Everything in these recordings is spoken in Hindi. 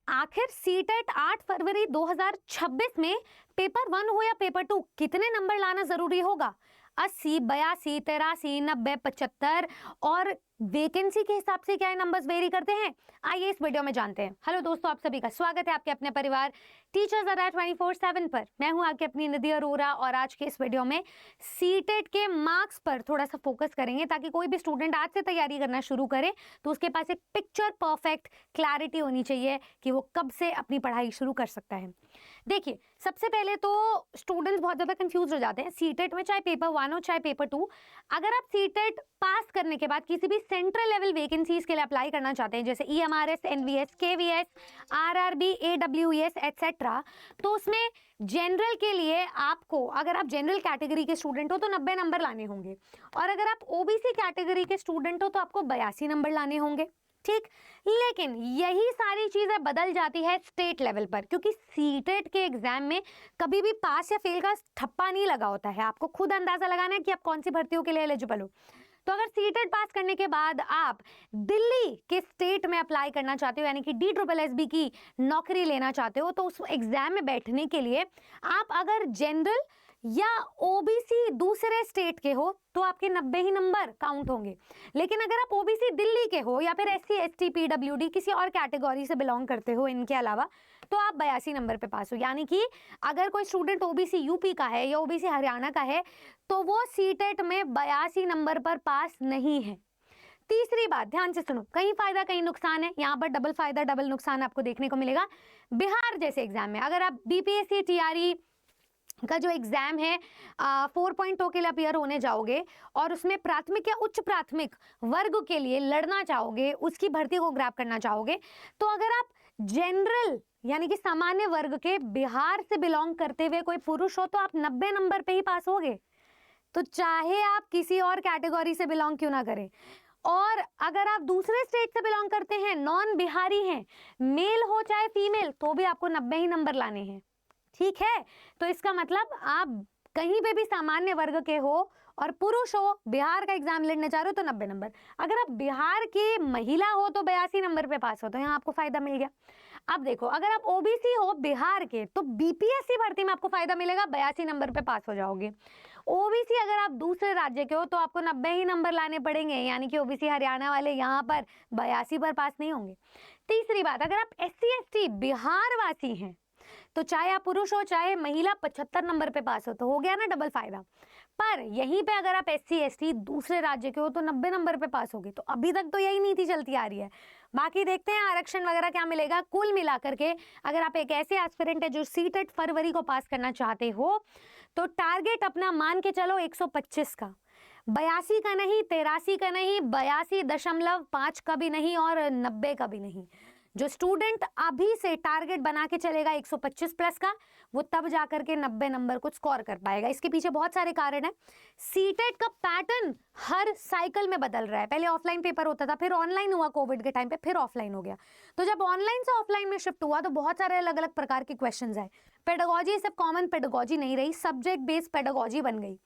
आखिर सीटेट 8 फरवरी 2026 में पेपर 1 हो या पेपर 2 कितने नंबर लाना जरूरी होगा? 80, 82, 83, 90, 75 और वैकेंसी के हिसाब से क्या नंबर्स वेरी करते हैं? आइए इस वीडियो में जानते हैं। हेलो दोस्तों, आप सभी का स्वागत है आपके अपने परिवार टीचर्स अड्डा 24/7 पर। मैं हूं आपकी अपनी निधि अरोरा और आज के इस वीडियो में सीटेट के मार्क्स पर थोड़ा सा फोकस करेंगे ताकि कोई भी स्टूडेंट आज से तैयारी करना शुरू करे तो उसके पास एक पिक्चर परफेक्ट क्लैरिटी होनी चाहिए कि वो कब से अपनी पढ़ाई शुरू कर सकता है। देखिए, सबसे पहले तो स्टूडेंट्स बहुत ज़्यादा कंफ्यूज हो जाते हैं सीटेट में, चाहे पेपर 1 हो चाहे पेपर 2। अगर आप सीटेट पास करने के बाद किसी भी सेंट्रल लेवल वैकेंसीज के लिए अप्लाई करना चाहते हैं, जैसे EMRS, NVS, KVS, RRB, AWS etcetera, तो उसमें जनरल के लिए आपको, अगर आप जनरल कैटेगरी के स्टूडेंट हो तो 90 नंबर लाने होंगे, और अगर आप OBC कैटेगरी के स्टूडेंट हो तो आपको 82 नंबर लाने होंगे। ठीक, लेकिन यही सारी चीजें बदल जाती है स्टेट लेवल पर, क्योंकि सीटेट के एग्जाम में कभी भी पास या फेल का ठप्पा नहीं लगा होता है। आपको खुद अंदाजा लगाना है कि आप कौन सी भर्तियों के लिए एलिजिबल हो। तो अगर सीटेट पास करने के बाद आप दिल्ली के स्टेट में अप्लाई करना चाहते हो, यानी कि DSSB की नौकरी लेना चाहते हो, तो उस एग्जाम में बैठने के लिए आप अगर जनरल या OBC दूसरे स्टेट के हो तो आपके 90 ही नंबर काउंट होंगे। लेकिन अगर आप OBC दिल्ली के हो या फिर SC, ST, PWD किसी और कैटेगरी से बिलोंग करते हो इनके अलावा, तो आप 82 नंबर पे पास हो। यानी कि अगर कोई स्टूडेंट OBC यूपी का है या OBC हरियाणा का है तो वो सीटेट में 82 नंबर पर पास नहीं है। तीसरी बात ध्यान से सुनो, कहीं फायदा कहीं नुकसान है। यहाँ पर डबल फायदा डबल नुकसान आपको देखने को मिलेगा। बिहार जैसे एग्जाम में अगर आप BPSC TRE का जो एग्जाम है 4.0 के लिए अपियर होने जाओगे और उसमें प्राथमिक या उच्च प्राथमिक वर्ग के लिए लड़ना चाहोगे, उसकी भर्ती को ग्रैब करना चाहोगे, तो अगर आप जनरल यानी कि सामान्य वर्ग के बिहार से बिलोंग करते हुए कोई पुरुष हो तो आप 90 नंबर पे ही पास होगे, तो चाहे आप किसी और कैटेगरी से बिलोंग क्यों ना करें। और अगर आप दूसरे स्टेट से बिलोंग करते हैं, नॉन बिहारी हैं, मेल हो चाहे फीमेल, तो भी आपको 90 ही नंबर लाने हैं। ठीक है, तो इसका मतलब आप कहीं पे भी सामान्य वर्ग के हो और पुरुष हो, बिहार का एग्जाम लड़ने जा रहे हो तो 90 नंबर। अगर आप बिहार की महिला हो तो 82 नंबर पे पास हो, तो यहाँ आपको फायदा मिल गया। अब देखो, अगर आप OBC हो बिहार के तो BPSC भर्ती में आपको फायदा मिलेगा, 82 नंबर पे पास हो जाओगे। OBC अगर आप दूसरे राज्य के हो तो आपको 90 ही नंबर लाने पड़ेंगे, यानी कि OBC हरियाणा वाले यहाँ पर 82 पर पास नहीं होंगे। तीसरी बात, अगर आप SC, ST बिहार वासी हैं तो चाहे आप पुरुष हो चाहे महिला 75 नंबर पे पास हो, तो हो गया ना डबल फायदा। पर यहीं पे अगर आप SC, ST दूसरे राज्य के हो तो 90 नंबर पे पास होगे। तो अभी तक तो यही नीति चलती आ रही है, बाकी देखते हैं आरक्षण वगैरह क्या मिलेगा। कुल मिलाकर के अगर आप एक ऐसे एस्पिरेंट है जो सीटेट फरवरी को पास करना चाहते हो तो टारगेट अपना मान के चलो 125 का, 82 का नहीं, 83 का नहीं, 82.5 का भी नहीं और 90 का भी नहीं। जो स्टूडेंट अभी से टारगेट बना के चलेगा 125 प्लस का, वो तब जाकर के 90 नंबर को स्कोर कर पाएगा। इसके पीछे बहुत सारे कारण हैं। सीटेट का पैटर्न हर साइकिल में बदल रहा है। पहले ऑफलाइन पेपर होता था, फिर ऑनलाइन हुआ कोविड के टाइम पे, फिर ऑफलाइन हो गया। तो जब ऑनलाइन से ऑफलाइन में शिफ्ट हुआ तो बहुत सारे अलग अलग प्रकार के क्वेश्चंस आए। पेडागोजी सब कॉमन पेडागोजी नहीं रही, सब्जेक्ट बेस्ड पेडागोजी बन गई।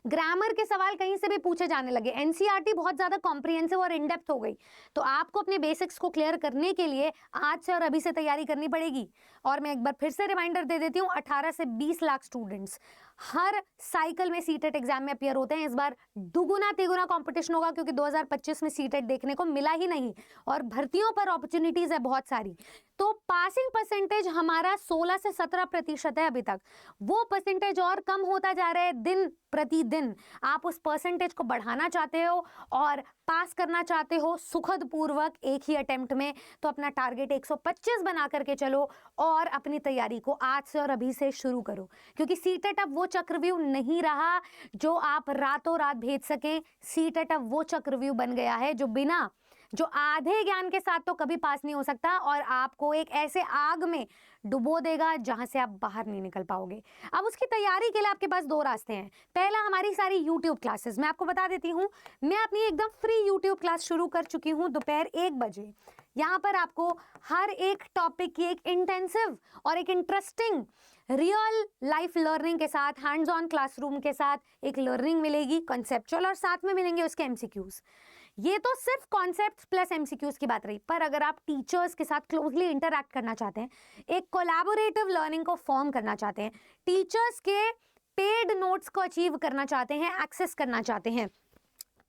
ग्रामर के सवाल कहीं से भी पूछे जाने लगे। NCERT बहुत ज्यादा कॉम्प्रिहेंसिव और इनडेप्थ हो गई। तो आपको अपने बेसिक्स को क्लियर करने के लिए आज से और अभी से तैयारी करनी पड़ेगी। और मैं एक बार फिर से रिमाइंडर दे देती हूँ, 18 से 20 लाख स्टूडेंट्स हर साइकिल में सीटेट एग्जाम में अपियर होते हैं। इस बार दुगुना तिगुना कॉम्पिटिशन होगा, क्योंकि 2025 में सीटेट देखने को मिला ही नहीं और भर्तियों पर अपॉर्चुनिटीज है बहुत सारी। तो पासिंग परसेंटेज हमारा 16 से 17% है अभी तक। वो परसेंटेज और कम होता जा रहा है दिन प्रतिदिन। आप उस परसेंटेज को बढ़ाना चाहते हो और पास करना चाहते हो सुखद पूर्वक एक ही अटेम्प्ट में, तो अपना टारगेट 125 बना करके चलो और अपनी तैयारी को आज से और अभी से शुरू करो। क्योंकि सीटेट अब वो चक्रव्यूह नहीं रहा जो आप रातों रात भेज सकें। सीटेट अब वो चक्रव्यूह बन गया है जो आधे ज्ञान के साथ तो कभी पास नहीं हो सकता और आपको एक ऐसे आग में डुबो देगा जहां से आप बाहर नहीं निकल पाओगे। अब उसकी तैयारी के लिए आपके पास 2 रास्ते हैं। पहला, हमारी सारी YouTube क्लासेस। मैं आपको बता देती हूँ, मैं अपनी एकदम फ्री YouTube क्लास शुरू कर चुकी हूँ दोपहर 1 बजे। यहाँ पर आपको हर एक टॉपिक की एक इंटेंसिव और एक इंटरेस्टिंग रियल लाइफ लर्निंग के साथ, हैंड्स ऑन क्लासरूम के साथ एक लर्निंग मिलेगी, कंसेप्चुअल, और साथ में मिलेंगे उसके MCQs। ये तो सिर्फ कॉन्सेप्ट्स प्लस एमसीक्यूज की बात रही, पर अगर आप टीचर्स के साथ क्लोजली इंटरैक्ट करना चाहते हैं, एक कोलैबोरेटिव लर्निंग को फॉर्म करना चाहते हैं, टीचर्स के पेड नोट्स को अचीव करना चाहते हैं, एक्सेस करना चाहते हैं,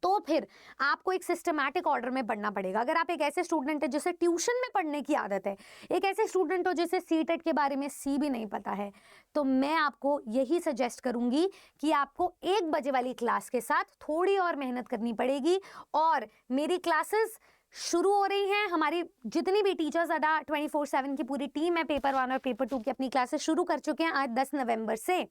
तो फिर आपको एक सिस्टमैटिक ऑर्डर में पढ़ना पड़ेगा। अगर आप एक ऐसे स्टूडेंट है जिसे ट्यूशन में पढ़ने की आदत है, एक ऐसे स्टूडेंट हो जिसे सीटेट के बारे में सी भी नहीं पता है, तो मैं आपको यही सजेस्ट करूंगी कि आपको 1 बजे वाली क्लास के साथ थोड़ी और मेहनत करनी पड़ेगी। और मेरी क्लासेस शुरू हो रही हैं, हमारी जितनी भी टीचर्स अड्डा 24/7 की पूरी टीम है, पेपर 1 और पेपर 2 की अपनी क्लासेस शुरू कर चुके हैं आज 10 नवंबर से।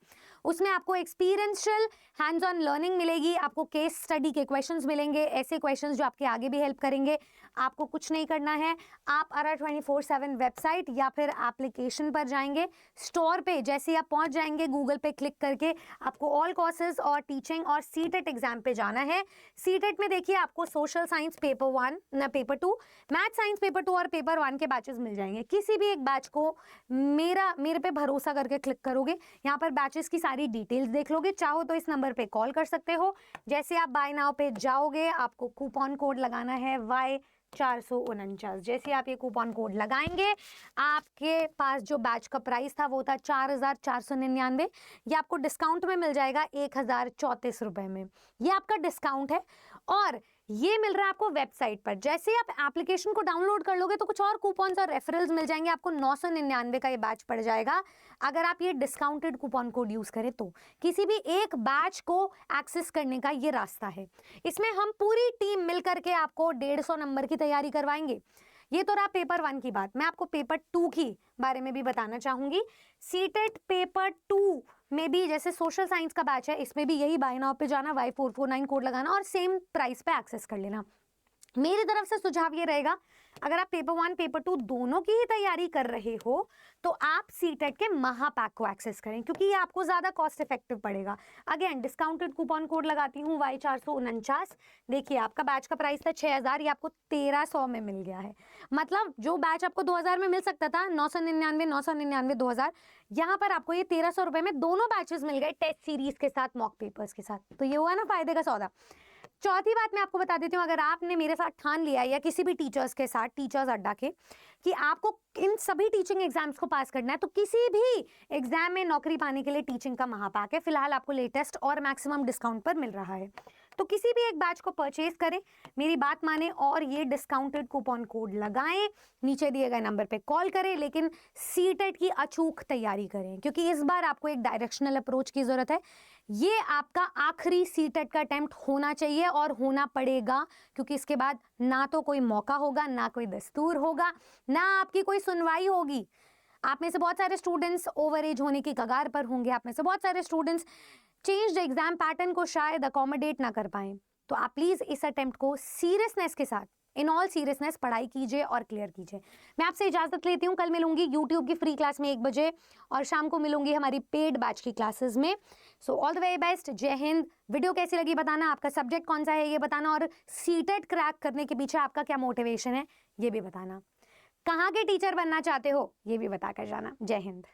उसमें आपको एक्सपीरियंशियल हैंड्स ऑन लर्निंग मिलेगी, आपको केस स्टडी के क्वेश्चंस मिलेंगे, ऐसे क्वेश्चंस जो आपके आगे भी हेल्प करेंगे। आपको कुछ नहीं करना है, आप अड्डा 24/7 वेबसाइट या फिर एप्लीकेशन पर जाएंगे, स्टोर पे जैसे आप पहुंच जाएंगे, गूगल पे क्लिक करके आपको ऑल कोर्सेज और टीचिंग और सीटेट एग्जाम पे जाना है। सीटेट में देखिए आपको social science paper 1 paper 2, math science paper 2 और पेपर 1 के बैचेस मिल जाएंगे। किसी भी एक बैच को मेरे पे भरोसा करके क्लिक करोगे, यहाँ पर बैचेस की सारी डिटेल्स देख लोगे। चाहो तो इस नंबर पे कॉल कर सकते हो। जैसे आप बाय नाउ पे जाओगे, आपको कूपन कोड लगाना है Y449। जैसे आप ये कूपन कोड लगाएंगे, आपके पास जो बैच का प्राइस था वो था 4,499, ये आपको डिस्काउंट में मिल जाएगा 1,034 रुपए में। ये आपका डिस्काउंट है और ये मिल रहा है आपको वेबसाइट पर। जैसे आप एप्लीकेशन को डाउनलोड कर लोगे तो कुछ और कूपन्स और रेफरल्स मिल जाएंगे, आपको 999 का ये बैच पड़ जाएगा अगर आप ये डिस्काउंटेड कूपन कोड यूज करें तो। किसी भी एक बैच को एक्सेस करने का ये रास्ता है। इसमें हम पूरी टीम मिलकर के आपको 150 नंबर की तैयारी करवाएंगे। ये तो रहा पेपर 1 की बात। मैं आपको पेपर 2 की बारे में भी बताना चाहूंगी। सीटेट पेपर 2 में भी जैसे सोशल साइंस का बैच है, इसमें भी यही बाय नाउ पे जाना, Y449 कोड लगाना और सेम प्राइस पे एक्सेस कर लेना। मेरी तरफ से सुझाव ये रहेगा, अगर आप पेपर 1 पेपर 2 दोनों की ही तैयारी कर रहे हो तो आप सीटेट के महापैक को एक्सेस करें, क्योंकि ये आपको ज्यादा कॉस्ट इफेक्टिव पड़ेगा। अगेन डिस्काउंटेड कूपन कोड लगाती हूँ Y449। देखिए आपका बैच का प्राइस था 6,000, ये आपको 1,300 में मिल गया है। मतलब जो बैच आपको 2,000 में मिल सकता था, 999, 2,000, यहाँ पर आपको ये 1,300 रुपए में दोनों बैचेस मिल गए, टेस्ट सीरीज के साथ, मॉक पेपर्स के साथ। तो ये हुआ ना फायदे का सौदा। चौथी बात मैं आपको बता देती हूँ, अगर आपने मेरे साथ ठान लिया या किसी भी टीचर्स के साथ, टीचर्स अड्डा के, कि आपको इन सभी टीचिंग एग्जाम्स को पास करना है, तो किसी भी एग्जाम में नौकरी पाने के लिए टीचिंग का महापैक है, फिलहाल आपको लेटेस्ट और मैक्सिमम डिस्काउंट पर मिल रहा है। तो किसी भी एक बैच को परचेज करें, मेरी बात माने और ये डिस्काउंटेड कूपन कोड लगाएं, नीचे दिए गए नंबर पे कॉल करें, लेकिन सीटेट की अचूक तैयारी करें, क्योंकि इस बार आपको एक डायरेक्शनल अप्रोच की जरूरत है। ये आपका आखिरी सीटेट का अटेम्प्ट होना चाहिए और होना पड़ेगा, क्योंकि इसके बाद ना तो कोई मौका होगा, ना कोई दस्तूर होगा, ना आपकी कोई सुनवाई होगी। आप में से बहुत सारे स्टूडेंट्स ओवर एज होने की कगार पर होंगे, आप में से बहुत सारे स्टूडेंट्स चेंज्ड एग्जाम पैटर्न को शायद अकोमोडेट ना कर पाएं। तो आप प्लीज इस अटेम्प्ट को सीरियसनेस के साथ, इन ऑल सीरियसनेस पढ़ाई कीजिए और क्लियर कीजिए। मैं आपसे इजाजत लेती हूँ, कल मिलूंगी यूट्यूब की फ्री क्लास में 1 बजे और शाम को मिलूंगी हमारी पेड बैच की क्लासेस में। So all the very best, जय हिंद। वीडियो कैसी लगी बताना, आपका सब्जेक्ट कौन सा है ये बताना, और सीटेट क्रैक करने के पीछे आपका क्या मोटिवेशन है ये भी बताना। कहाँ के टीचर बनना चाहते हो ये भी बता कर जाना। जय हिंद।